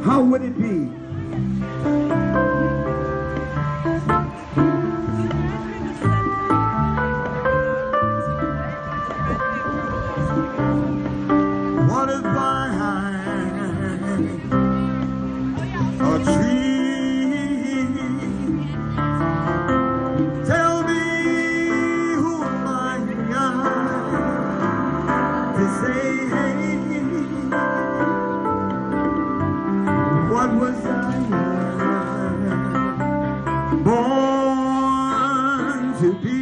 how would it be? What if I had a tree? Tell me who am I to say, what was I born to be?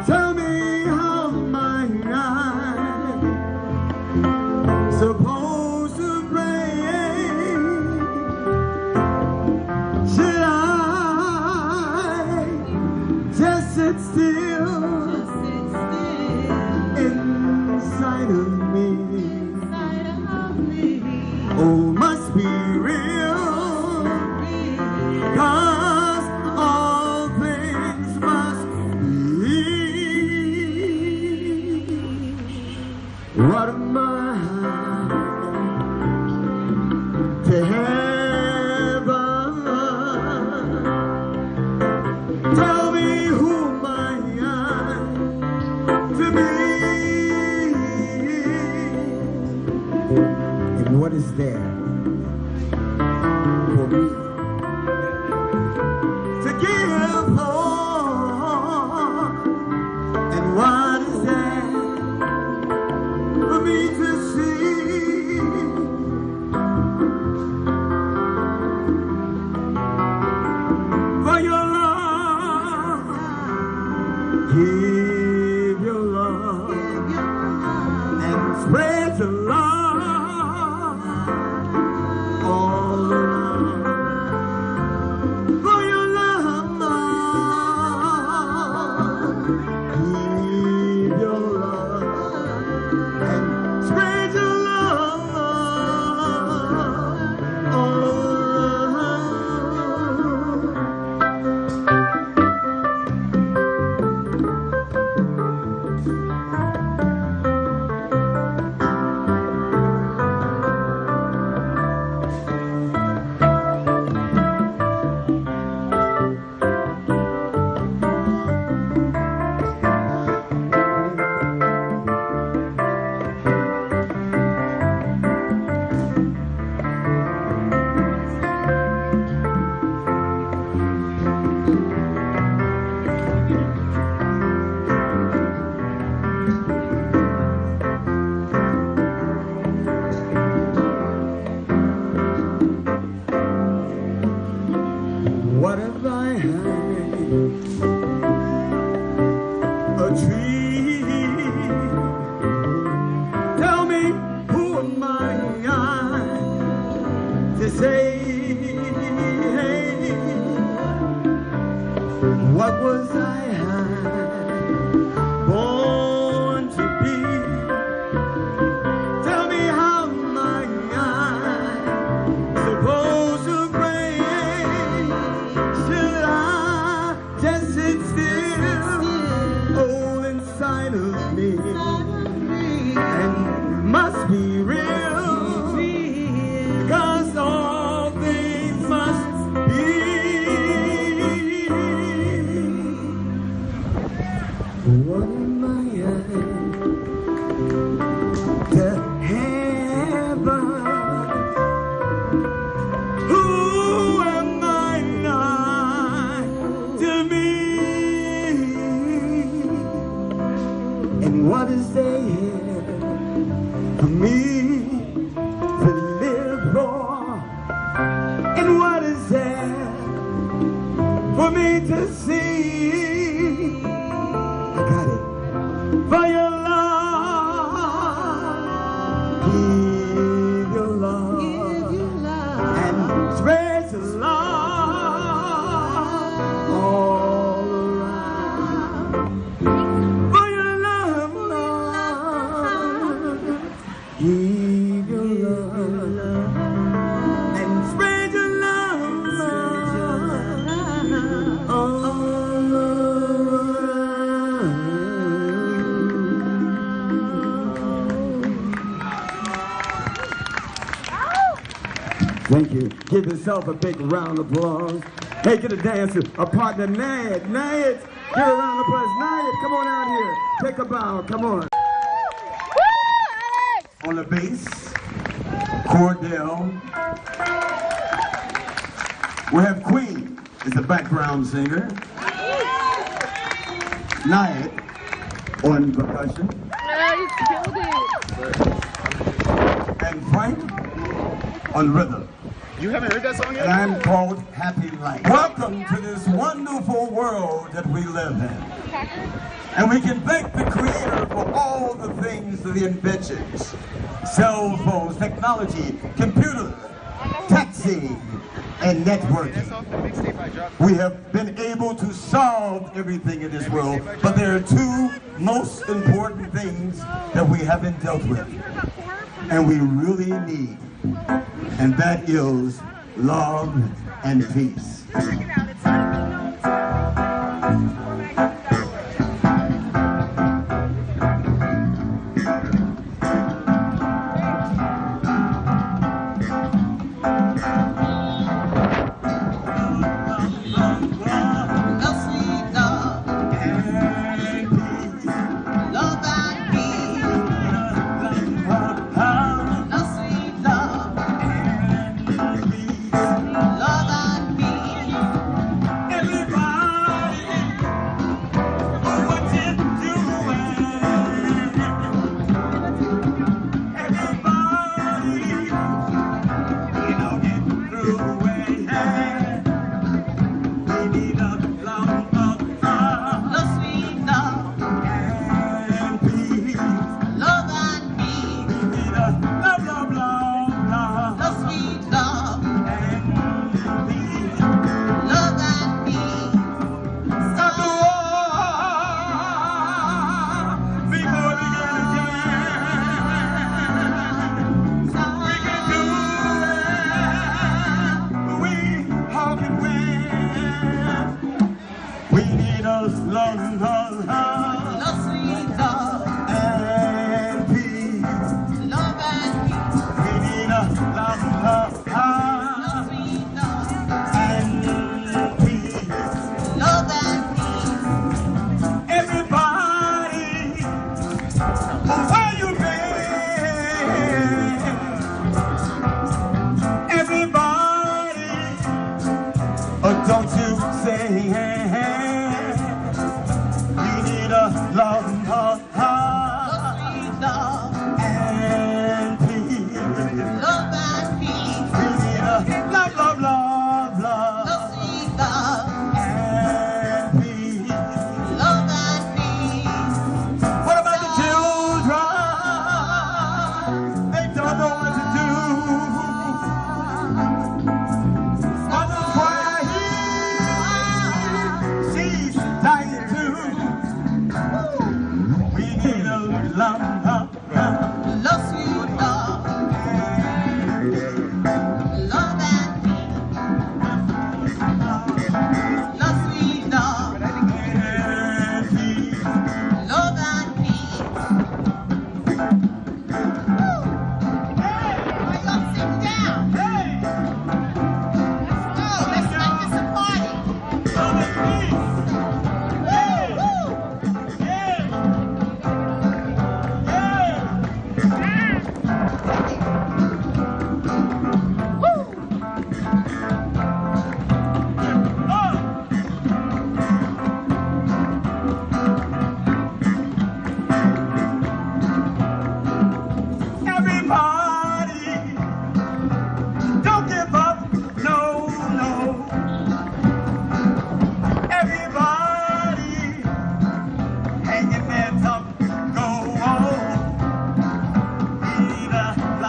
Tell me how am I supposed to pray? Should I just sit still inside of me? Oh, must be real, 'cause all things must be. What am I to heaven? Tell me who am I to be? And what is there for me to give for? And what is there for me to see? For your love, give your love and spread your love all around. For your love, give your love and spread your love all around. What if I had a tree? Tell me who am I to say, hey, what was I born to be? Tell me how am I supposed to pray? Should I just sit still, all inside of me? And must be real, 'cause all things must be. What am I to heaven? Who am I to me? And what is there for me to live for? And what is there for me to see? I got it. For your love, give your love, and spread your love all around. For your love, give your love and spread your love all around. Thank you. Give yourself a big round of applause. Hey, get a dancer, a partner, Nayet. Nayet, give a round of applause. Nayet, come on out here. Take a bow, come on. On the bass, Cordell. We have Queen as the background singer. Nayet on percussion. You killed it. And Frank on rhythm. You haven't heard that song yet? And I'm called H.A.P.I.LIGHT. Welcome to this wonderful world that we live in. And we can thank the Creator for all the things, the inventions, cell phones, technology, computers, taxi, and networking. We have been able to solve everything in this world, but there are two most important things that we haven't dealt with, and we really need, and that is love and peace. Don't you say, we need a love, and peace. Love and peace. We need a love, love, love, love, and peace. Love and peace. What about the children? They don't know what to do. Mother's crying, she's dying too. We need a love, Love, sweet love. Love and peace. Love, sweet love. and peace. Love and peace. Y'all sit down. Let's go. Let's make this a party. Love and peace. Everybody, don't give up, no, no. Everybody, hang your heads up, go on. We need a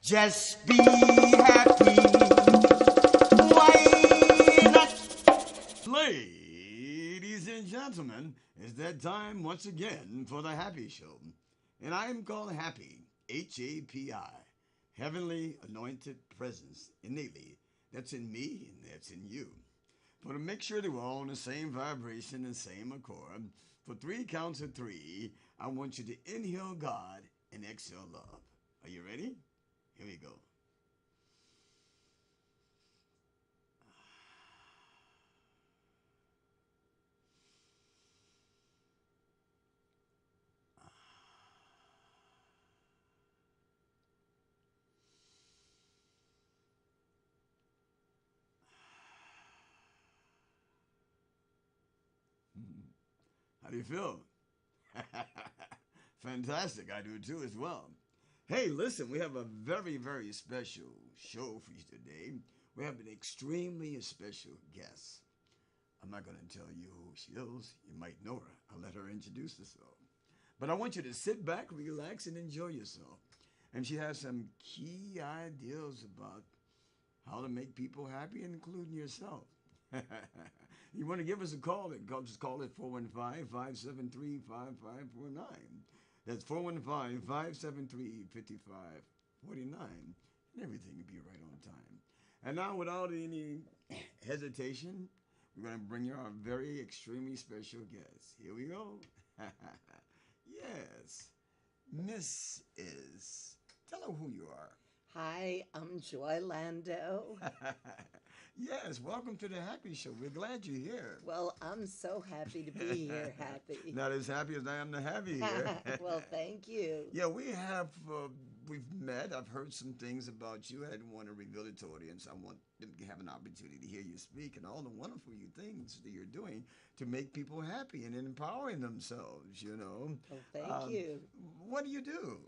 Just be happy. Why not? Ladies and gentlemen, it's that time once again for the Happy Show. And I am called Happy, H.A.P.I. Heavenly Anointed Presence, innately. That's in me and that's in you. But to make sure that we're all on the same vibration and same accord, for 3 counts of 3, I want you to inhale God and exhale love. Are you ready? Here we go. How do you feel? Fantastic. I do too as well. Hey, listen, we have a very, very special show for you today. We have an extremely special guest. I'm not going to tell you who she is. You might know her. I'll let her introduce herself. But I want you to sit back, relax, and enjoy yourself. And she has some key ideas about how to make people happy, including yourself. You want to give us a call? Just call it 415-573-5549. That's 415-573-5549. And everything will be right on time. And now, without any hesitation, we're going to bring you our very extremely special guest. Here we go. Yes, Miss is. Tell her who you are. Hi, I'm Joy Lando. Yes, welcome to the Happy Show. We're glad you're here. Well, I'm so happy to be here, Happy. Not as happy as I am to have you here. Well, thank you. Yeah, we've met. I've heard some things about you. I didn't want to reveal it to the audience. I want them to have an opportunity to hear you speak and all the wonderful things that you're doing to make people happy and empowering themselves, you know. Well, thank you. What do you do?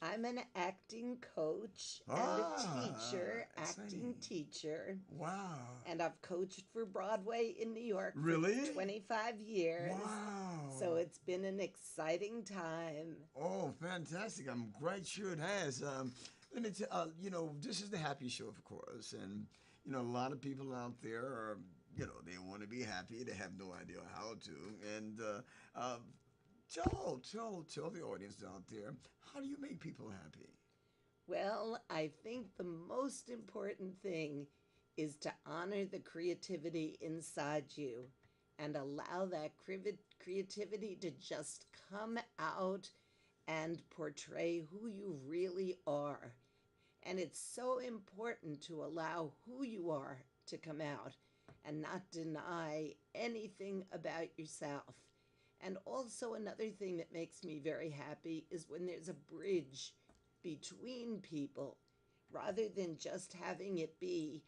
I'm an acting coach and a teacher, acting teacher. Wow. And I've coached for Broadway in New York Really? for 25 years. Wow. So it's been an exciting time. Oh, fantastic. I'm quite sure it has. Let me tell this is the Happy Show, of course. And, a lot of people out there are, they want to be happy. They have no idea how to. And tell the audience out there, how do you make people happy? Well, I think the most important thing is to honor the creativity inside you and allow that creativity to just come out and portray who you really are. And it's so important to allow who you are to come out and not deny anything about yourself. And also, another thing that makes me very happy is when there's a bridge between people rather than just having it be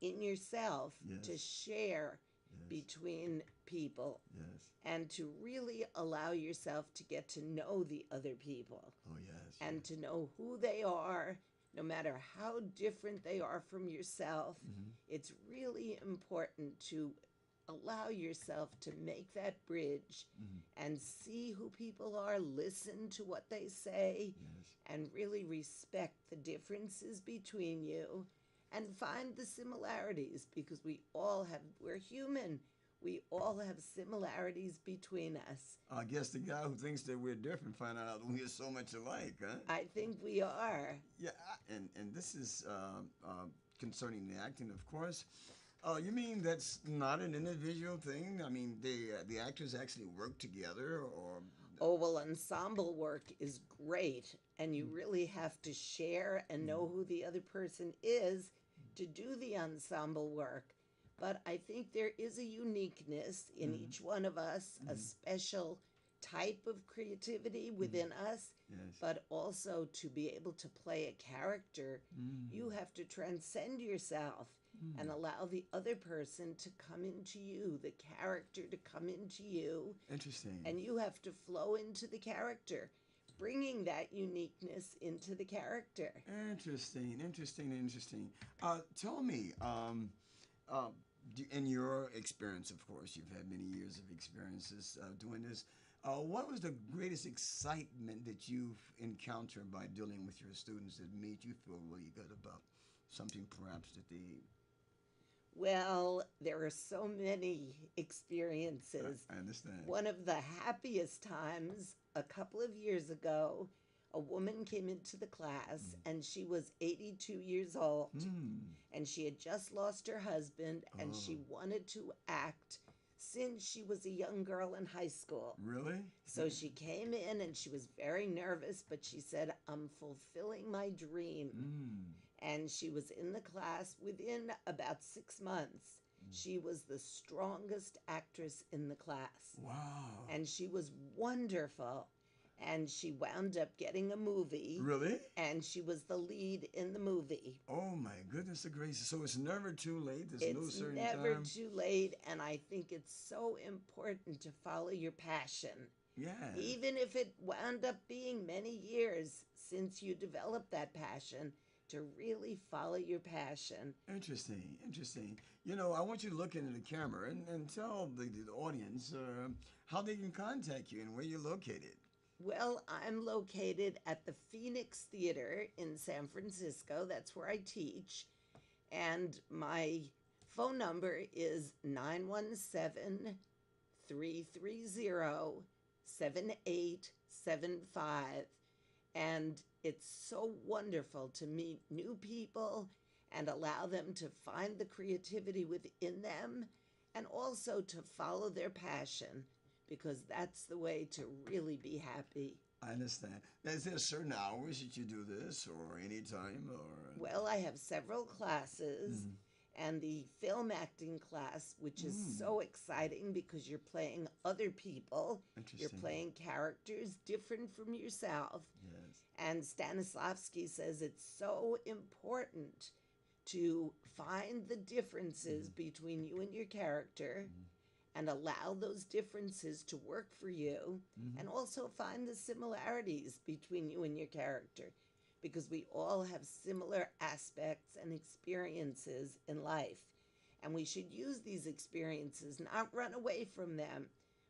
in yourself. Yes. To share. Yes. Between people. Yes. And to really allow yourself to get to know the other people. Oh, yes. And to know who they are, no matter how different they are from yourself. Mm-hmm. It's really important to allow yourself to make that bridge. Mm-hmm. And see who people are, listen to what they say. Yes. And really respect the differences between you and find the similarities, because we're human. We all have similarities between us. I guess the guy who thinks that we're different find out that we're so much alike, huh? I think we are. Yeah, and this is concerning the acting, of course. You mean that's not an individual thing? I mean, the actors actually work together, or? Oh, well, ensemble work is great, and you really have to share and know who the other person is to do the ensemble work. But I think there is a uniqueness in each one of us, a special type of creativity within us. Yes. But also, to be able to play a character, you have to transcend yourself and allow the other person to come into you, the character to come into you. Interesting. And you have to flow into the character, bringing that uniqueness into the character. Interesting. Tell me, in your experience, of course, you've had many years of experiences doing this. What was the greatest excitement that you've encountered by dealing with your students that made you feel really good about something perhaps that they... Well, there are so many experiences. I understand. One of the happiest times a couple of years ago, a woman came into the class and she was 82 years old and she had just lost her husband and she wanted to act since she was a young girl in high school. Really? So she came in and she was very nervous, but she said, I'm fulfilling my dream. And she was in the class within about 6 months. She was the strongest actress in the class. Wow. And she was wonderful. And she wound up getting a movie. Really? And she was the lead in the movie. Oh my goodness gracious. So it's never too late? There's no It's certain never time? too late, and I think it's so important to follow your passion. Yeah. Even if it wound up being many years since you developed that passion, to really follow your passion. Interesting, interesting. You know, I want you to look into the camera and tell the audience how they can contact you and where you're located. Well, I'm located at the Phoenix Theater in San Francisco. That's where I teach. And my phone number is 917 330 7875. And it's so wonderful to meet new people and allow them to find the creativity within them and also to follow their passion, because that's the way to really be happy. I understand. Is there certain hours that you do this or any time or... Well, I have several classes. And the film acting class, which is so exciting because you're playing other people. You're Interesting. playing characters different from yourself. Yes. And Stanislavski says it's so important to find the differences between you and your character and allow those differences to work for you, and also find the similarities between you and your character, because we all have similar aspects and experiences in life. And we should use these experiences, not run away from them,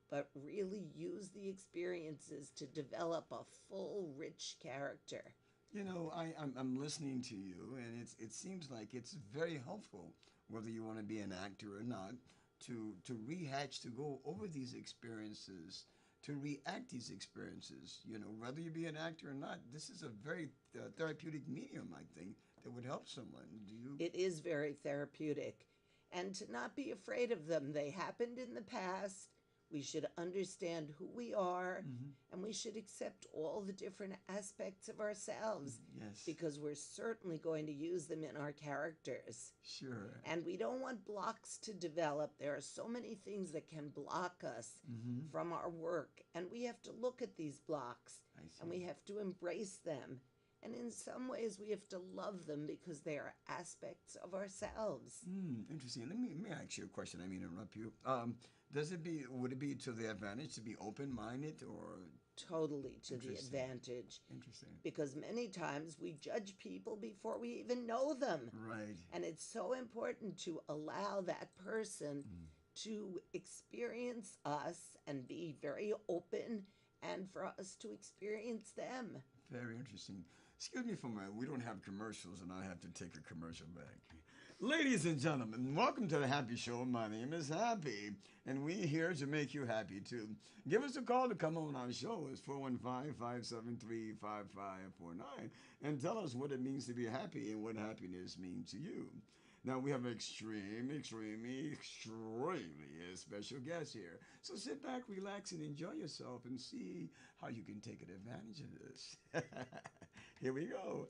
but really use the experiences to develop a full, rich character. You know, I'm listening to you, and it seems like it's very helpful, whether you want to be an actor or not, to rehatch, to go over these experiences, to react these experiences. You know, whether you be an actor or not, this is a very therapeutic medium, I think, that would help someone. Do you? It is very therapeutic. And to not be afraid of them. They happened in the past. We should understand who we are, and we should accept all the different aspects of ourselves. Yes. Because we're certainly going to use them in our characters. Sure. And we don't want blocks to develop. There are so many things that can block us from our work, and we have to look at these blocks, I see. and we have to embrace them. And in some ways, we have to love them because they are aspects of ourselves. Interesting. Let me ask you a question. I mean, interrupt you. Would it be to the advantage to be open-minded or? Totally to the Interesting. advantage. Interesting. Because many times we judge people before we even know them. Right. And it's so important to allow that person to experience us and be very open, and for us to experience them. Very interesting. Excuse me for a minute. We don't have commercials, and I have to take a commercial back. Ladies and gentlemen, welcome to the Happy Show. My name is Happy, and we're here to make you happy, too. Give us a call to come on our show. It's 415-573-5549, and tell us what it means to be happy and what happiness means to you. Now, we have an extremely special guest here. So sit back, relax, and enjoy yourself and see how you can take advantage of this. Here we go.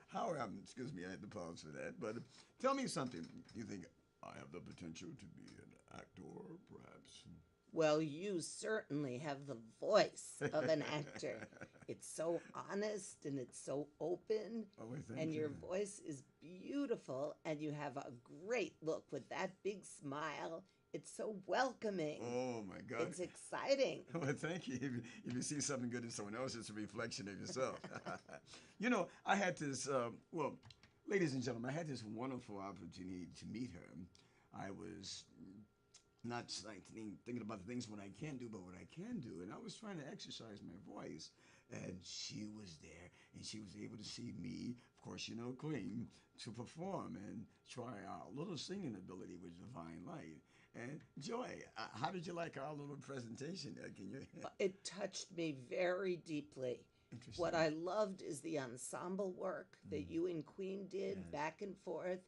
Excuse me, I had to pause for that. But tell me something. Do you think I have the potential to be an actor, perhaps? Well, you certainly have the voice of an actor. It's so honest and it's so open. Oh, well, thank and your you. voice is beautiful, and you have a great look with that big smile. It's so welcoming. Oh, my God. It's exciting. Well, thank you. If you see something good in someone else, it's a reflection of yourself. You know, I had this, ladies and gentlemen, I had this wonderful opportunity to meet her. I was not like thinking about the things what I can't do, but what I can do. And I was trying to exercise my voice, and she was there, and she was able to see me, of course, Queen, to perform and try our little singing ability with Divine Light. And Joy, how did you like our little presentation there? Can you? It touched me very deeply. What Interesting. I loved is the ensemble work that you and Queen did Yes. back and forth.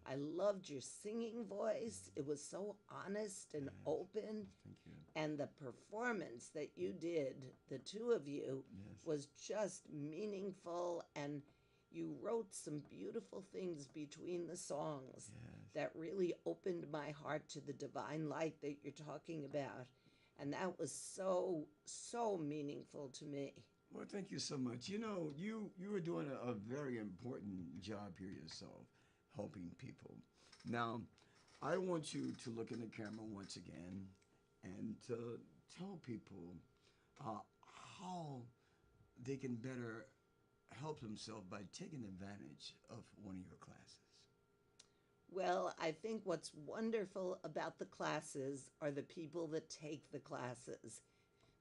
I loved your singing voice. It was so honest and Yes. open. Thank you. And the performance that you did, the two of you, Yes. was just meaningful. And you wrote some beautiful things between the songs Yes. that really opened my heart to the divine light that you're talking about. And that was so, so meaningful to me. Well, thank you so much. You are doing a very important job here yourself, helping people. Now, I want you to look in the camera once again and to tell people how they can better help themselves by taking advantage of one of your classes. Well, I think what's wonderful about the classes are the people that take the classes.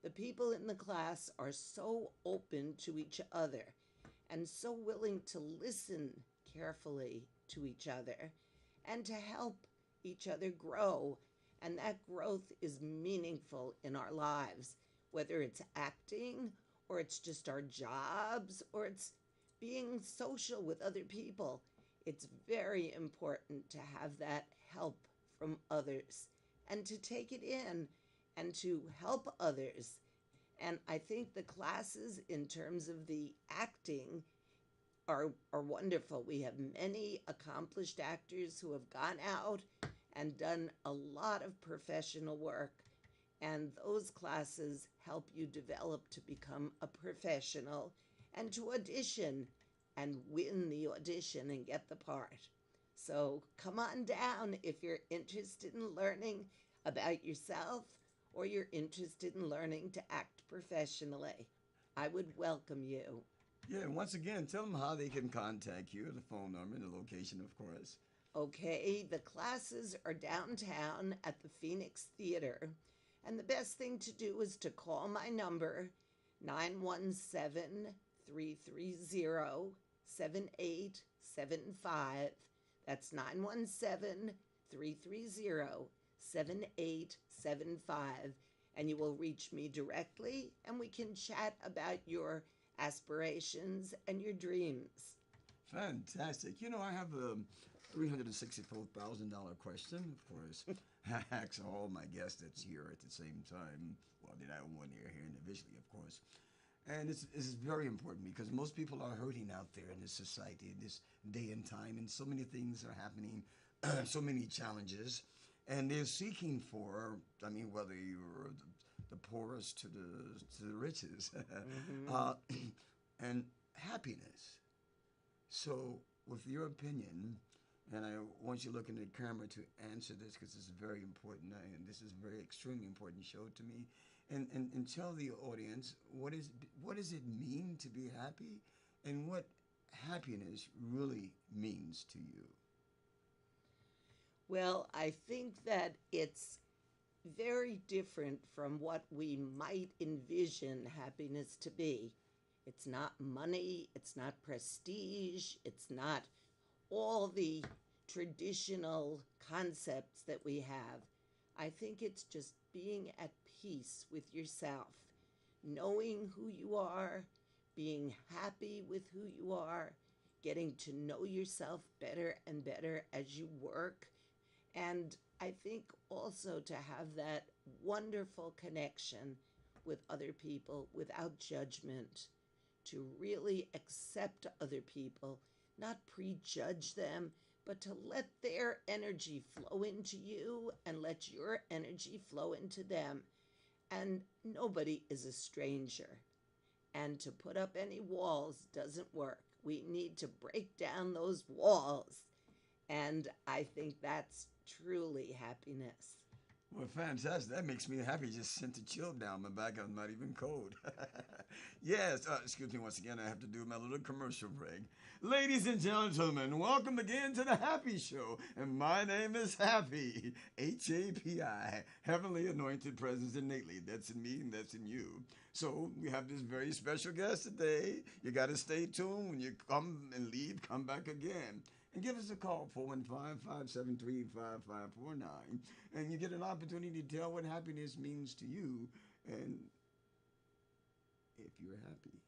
The people in the class are so open to each other and so willing to listen carefully to each other and to help each other grow. And that growth is meaningful in our lives, whether it's acting or it's just our jobs or it's being social with other people. It's very important to have that help from others and to take it in and to help others. And I think the classes, in terms of the acting, are wonderful. We have many accomplished actors who have gone out and done a lot of professional work. And those classes help you develop to become a professional and to audition and win the audition and get the part. So come on down if you're interested in learning about yourself or you're interested in learning to act professionally. I would welcome you. Yeah, and once again, tell them how they can contact you, the phone number, and the location, of course. Okay, the classes are downtown at the Phoenix Theater. And the best thing to do is to call my number, 917 330 7875. That's 917 330 7875. And you will reach me directly, and we can chat about your aspirations and your dreams. Fantastic. I have a $364,000 question, of course. I ask all my guests that's here at the same time. Well, then I one here individually, of course. And this is very important because most people are hurting out there in this society, in this day and time, and so many things are happening, so many challenges, and they're seeking for. I mean, whether you're the poorest to the richest, uh, and happiness. So, with your opinion, and I want you to look in the camera to answer this because this is very important, and this is a very extremely important show to me. And tell the audience what does it mean to be happy, and what happiness really means to you. Well, I think that it's very different from what we might envision happiness to be. It's not money, it's not prestige, it's not all the traditional concepts that we have. I think it's just being at peace with yourself, knowing who you are, being happy with who you are, getting to know yourself better and better as you work. And I think also to have that wonderful connection with other people without judgment, to really accept other people, not prejudge them, but to let their energy flow into you and let your energy flow into them. And nobody is a stranger. And to put up any walls doesn't work. We need to break down those walls. And I think that's truly happiness. Well, fantastic. That makes me happy. Just sent a chill down my back. I'm not even cold. Yes. Excuse me once again. I have to do my little commercial break. Ladies and gentlemen, welcome again to the Happy Show. And my name is Happy. H.A.P.I. Heavenly Anointed Presence innately. That's in me and that's in you. So we have this very special guest today. You got to stay tuned. When you come and leave, come back again. And give us a call, 415-573-5549. And you get an opportunity to tell what happiness means to you and if you're happy.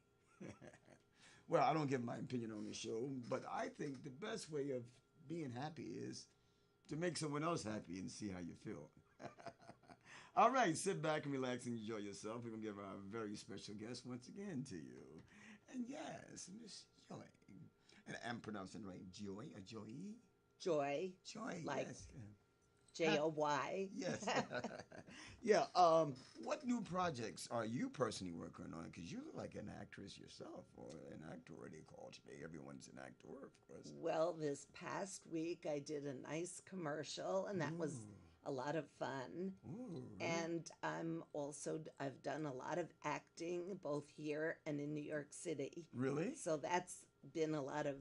Well, I don't give my opinion on the show, but I think the best way of being happy is to make someone else happy and see how you feel. All right, sit back and relax and enjoy yourself. We're going to give our very special guest once again to you. And yes, Miss Joy. And I'm pronouncing right, Joy or Joy? Joy. Joy, Like yes. J-O-Y. Yes. Yeah. What new projects are you personally working on? Because you look like an actress yourself, or an actor, they call today. Everyone's an actor, of course. Well, this past week I did a nice commercial, and that was a lot of fun. Ooh, really? And I've done a lot of acting both here and in New York City. Really? So that's been a lot of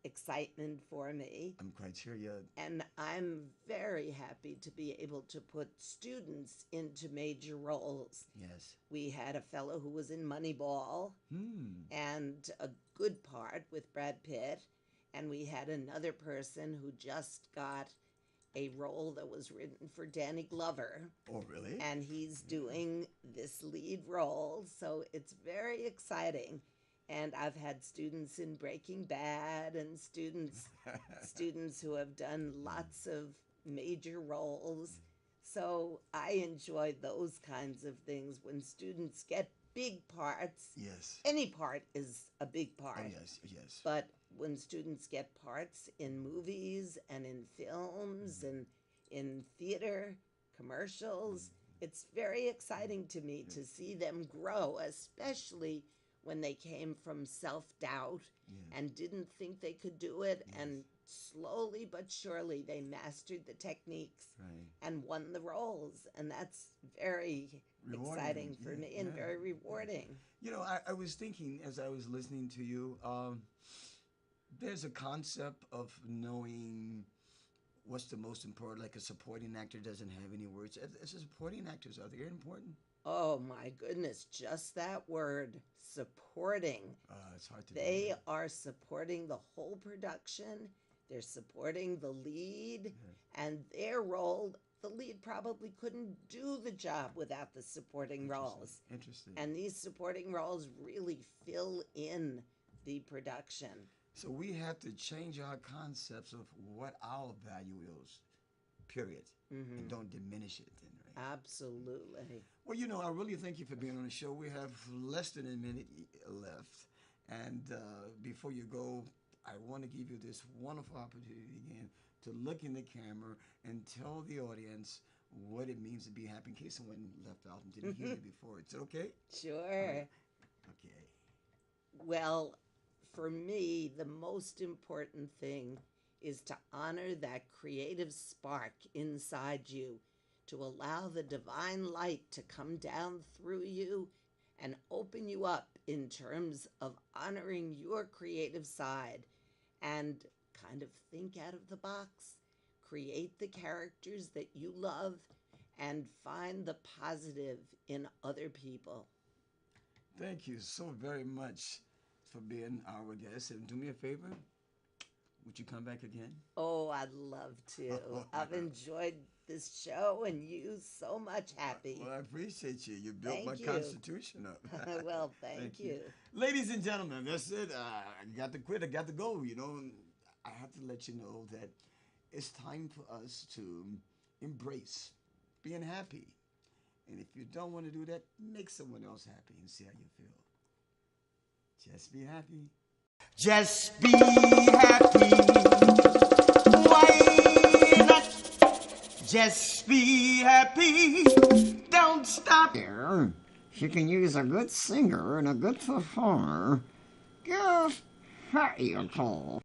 excitement for me. I'm quite sure you. And I'm very happy to be able to put students into major roles. Yes. We had a fellow who was in Moneyball and a good part with Brad Pitt. And we had another person who just got a role that was written for Danny Glover. Oh, really? And he's doing this lead role. So it's very exciting. And I've had students in Breaking Bad and students who have done lots of major roles. So I enjoy those kinds of things when students get big parts. Yes. Any part is a big part. Oh, yes, yes. But when students get parts in movies and in films and in theater, commercials, it's very exciting to me to see them grow, especially when they came from self-doubt and didn't think they could do it, and slowly but surely they mastered the techniques and won the roles, and that's very exciting for me and very rewarding. You know, I was thinking as I was listening to you, there's a concept of knowing what's the most important, like a supporting actor doesn't have any words. As supporting actors, are they important? Oh my goodness, just that word, supporting. It's hard to They are supporting the whole production. They're supporting the lead, and their role, the lead probably couldn't do the job without the supporting roles. Interesting. And these supporting roles really fill in the production. So we have to change our concepts of what our value is, period, and don't diminish it then, right? Absolutely. Well, you know, I really thank you for being on the show. We have less than a minute left. And before you go, I want to give you this wonderful opportunity again to look in the camera and tell the audience what it means to be happy in case someone left out and didn't hear you before. Is it okay? Sure. Okay. Well, for me, the most important thing is to honor that creative spark inside you, to allow the divine light to come down through you and open you up in terms of honoring your creative side, and kind of think out of the box, create the characters that you love, and find the positive in other people. Thank you so very much for being our guest. And do me a favor, would you come back again? Oh, I'd love to. I've enjoyed this show and you so much, Happy. Well, I appreciate you. You built Thank my you. constitution up. Well, thank you. Ladies and gentlemen, that's it. I got to quit. I got to go. You know, I have to let you know that it's time for us to embrace being happy. And if you don't want to do that, make someone else happy and see how you feel. Just be happy. Just be happy. Why not? Just be happy. Don't stop. Here, she can use a good singer and a good performer. Give her a call.